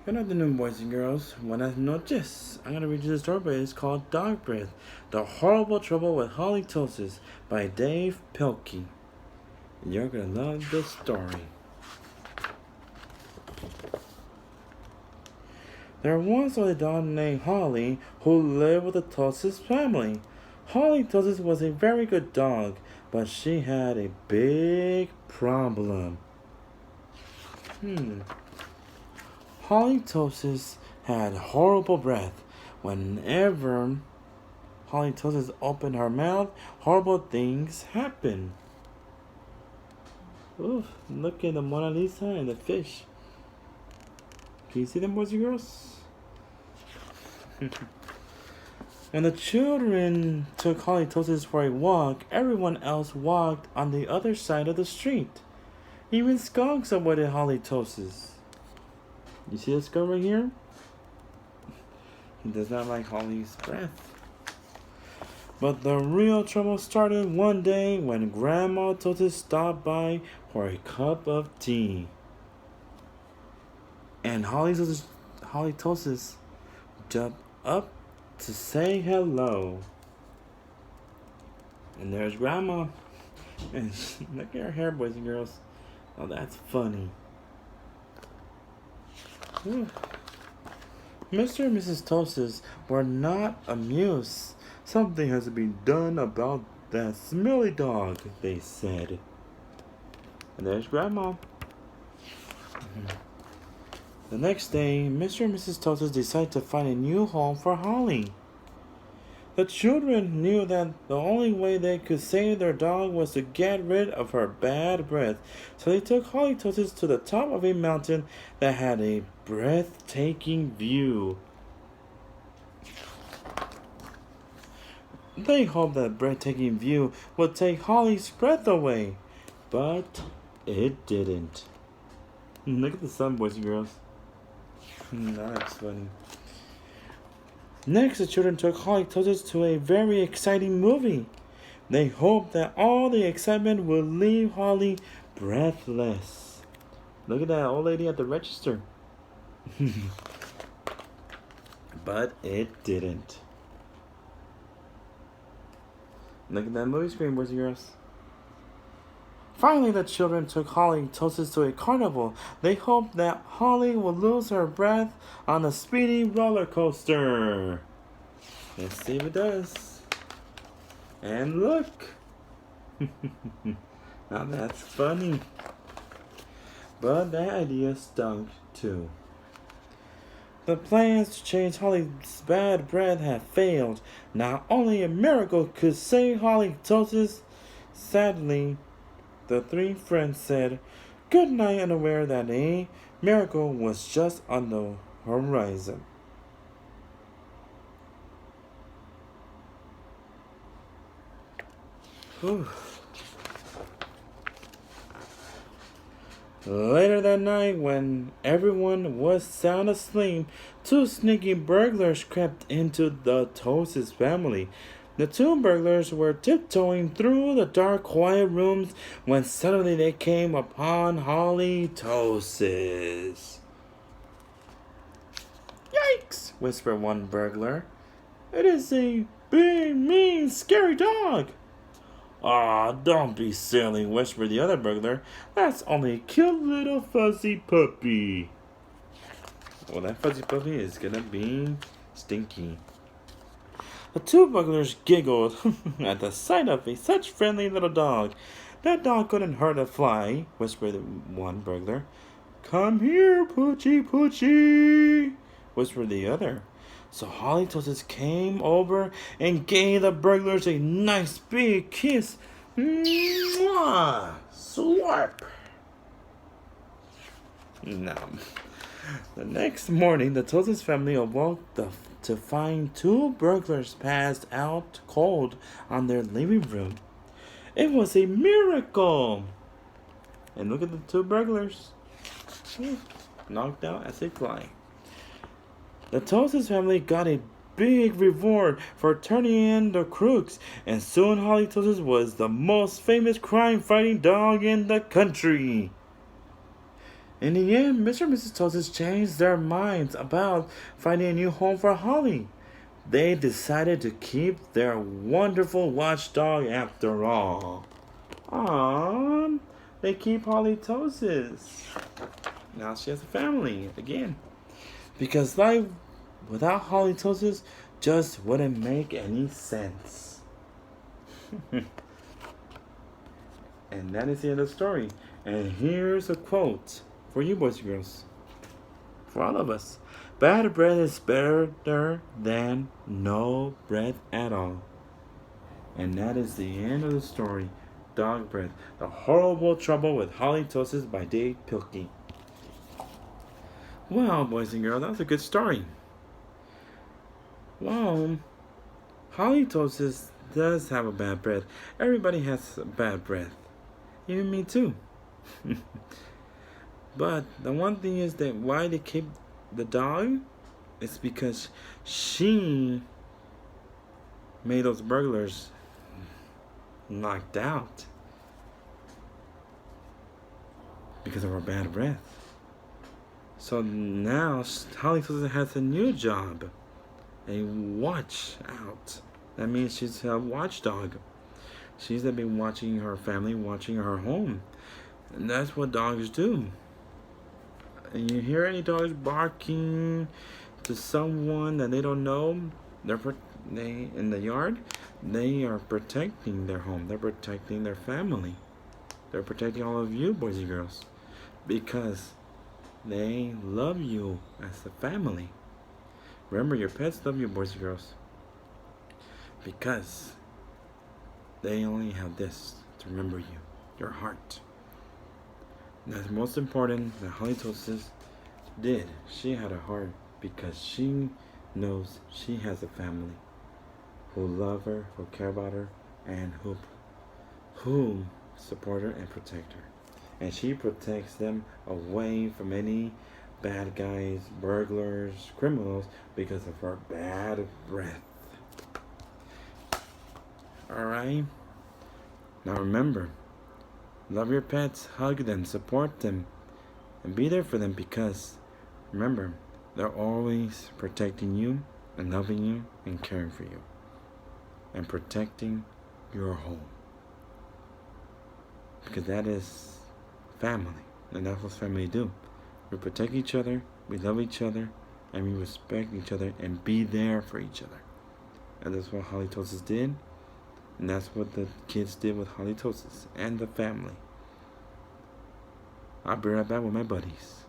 Good afternoon, boys and girls. Buenas noches. I'm going to read you the story, but it's called Dog Breath: The Horrible Trouble with Halley Tosis by Dave Pilkey. You're going to love this story. There once was a dog named Halley who lived with the Tosis family. Halley Tosis was a very good dog, but she had a big problem. Halitosis had horrible breath. Whenever Halitosis opened her mouth, horrible things happened. Oof, look at the Mona Lisa and the fish. Can you see them, boys and girls? When the children took Halitosis for a walk, everyone else walked on the other side of the street. Even skunks avoided Halitosis. You see this guy right here? He does not like Halley's breath. But the real trouble started one day when Grandma Tosis stopped by for a cup of tea. And Halitosis jumped up to say hello. And there's Grandma. And look at her hair, boys and girls. Oh, that's funny. Mr. and Mrs. Tosis were not amused. Something has to be done about that smelly dog, they said. And there's Grandma. The next day, Mr. and Mrs. Tosis decided to find a new home for Halley. The children knew that the only way they could save their dog was to get rid of her bad breath, so they took Halitosis to the top of a mountain that had a breathtaking view. They hoped that breathtaking view would take Halley's breath away, but it didn't. Look at the sun, boys and girls. That's funny. Next, the children took Halitosis to a very exciting movie. They hoped that all the excitement would leave Halley breathless. Look at that old lady at the register. But it didn't. Look at that movie screen, boys and girls. Finally, the children took Halitosis to a carnival. They hoped that Halley would lose her breath on the speedy roller coaster. Let's see if it does. And look. Now that's funny. But that idea stunk too. The plans to change Halley's bad breath had failed. Not only a miracle could save Halitosis. Sadly, the three friends said good night, unaware that a miracle was just on the horizon. Whew. Later that night, when everyone was sound asleep, two sneaky burglars crept into the Tosis family. The two burglars were tiptoeing through the dark, quiet rooms when suddenly they came upon Halitosis. Yikes! Whispered one burglar. It is a big, mean, scary dog. Aw, don't be silly, whispered the other burglar. That's only a cute little fuzzy puppy. Well, that fuzzy puppy is gonna be stinky. The two burglars giggled at the sight of such friendly little dog. That dog couldn't hurt a fly, whispered one burglar. Come here, Poochie Poochie, whispered the other. So Halitosis came over and gave the burglars a nice big kiss. Mwah! Slurp! No. The next morning, the Tosis family awoke to find two burglars passed out cold on their living room. It was a miracle! And look at the two burglars. Knocked out as they fly. The Tosis family got a big reward for turning in the crooks, and soon Halitosis was the most famous crime-fighting dog in the country. In the end, Mr. and Mrs. Tosis changed their minds about finding a new home for Holly. They decided to keep their wonderful watchdog after all. Aww, they keep Holly Tosis. Now she has a family again. Because life without Holly Tosis just wouldn't make any sense. And that is the end of the story. And here's a quote for you boys and girls. For all of us. Bad breath is better than no breath at all. And that is the end of the story. Dog Breath. The Horrible Trouble with Holly Tosis by Dave Pilkey. Well, boys and girls, that was a good story. Well, Holly Tosis does have a bad breath. Everybody has a bad breath. Even me too. But the one thing is that why they keep the dog is because she made those burglars knocked out because of her bad breath. So now Holly Tosis has a new job, a watch out. That means she's a watchdog. She's been watching her family, watching her home. And that's what dogs do. And you hear any dogs barking to someone that they don't know, they in the yard, they are protecting their home. They're protecting their family. They're protecting all of you, boys and girls, because they love you as a family. Remember, your pets love you, boys and girls, because they only have this to remember you, your heart. And that's most important that Holly Tosis did. She had a heart because she knows she has a family who love her, who care about her, and who support her and protect her. And she protects them away from any bad guys, burglars, criminals, because of her bad breath. Alright? Now remember, love your pets, hug them, support them, and be there for them, because remember, they're always protecting you and loving you and caring for you and protecting your home. Because that is family, and that's what family do. We protect each other, we love each other, and we respect each other and be there for each other. And that's what Holly Tosis did. And that's what the kids did with Holly Tosis and the family. I'll be right back with my buddies.